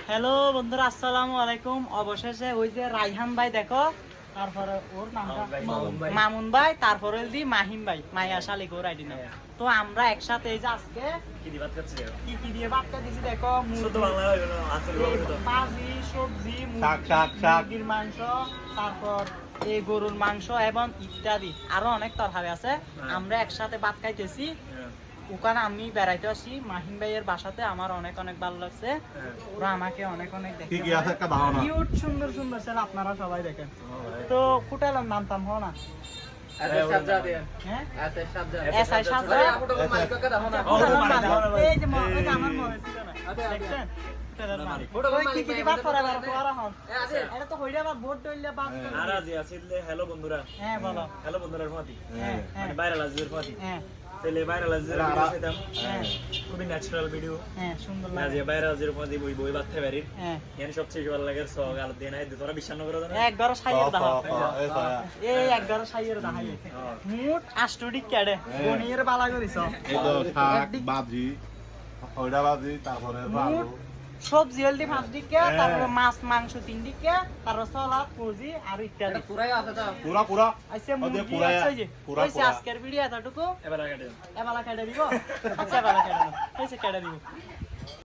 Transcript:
Hello বন্ধুরা, আসসালামু আলাইকুম। অবশেষে ওই যে রাইহান ভাই দেখো, তারপরে ওর নামটা মামুন ভাই, তারপরে দি মাহিম ভাই, মাইয়া শালিক ওর আইডি নাম। তো আমরা একসাথে এই যে আজকে কি দিয়ে ভাত খাচ্ছি দেখো, ভাজি, সবজি, মুরগির মাংস, তারপর এই গরুর মাংস এবং ইত্যাদি আরো অনেক তরকারি আছে। আমরা একসাথে ভাত খাইতেছি। ওখানে আমি বেড়াইতে আসি মাহিম ভাইয়ের বাসাতে, আমার অনেক অনেক ভালো লাগছে। ওরা আমাকে অনেক অনেক দেখে কিউট সুন্দর সুন্দর ছেলে, আপনারা সবাই দেখেন। তো ফুটালাম নামতাম হো না হ্যালো বন্ধুরা, হ্যাঁ বলো। হ্যালো বন্ধুরা, হ্যাঁ ভাইরাল আজির ফাতি হ্যাঁ তেলে ভাইরাল আজির ভিডিও সেটাম খুবই ন্যাচারাল ভিডিও। হ্যাঁ সুন্দর না লাগে। যে ভাইরাল আজির ফাতি বই বই বাতে পারি হ্যাঁ এর সবচেয়ে ভালো লাগে সো গাল দেন আই তোরা বিশ্বাস করে না একবার সাইয়ের দাও, এই একবার সাইয়ের দাও। মুট আষ্টডি কেডে বনিয়ের বালা করিছ, এই তো শাক ভাজি ওইটা ভাজি তারপরে মুট সবজি হলদি 5 দিকে, তারপরে মাছ মাংস 3 দিকে, তারপর সালাদ পুজি আর ইত্যাদি পুরা পুরা আচ্ছা ওদের মুরগি পুরা আছে যে পুরা কইছে আজকের ভিডিও এতটুকু। এবার আগে এবালা কেটে দিব। আচ্ছা এবালা কেটে দিব, কইছে কেটে দিব।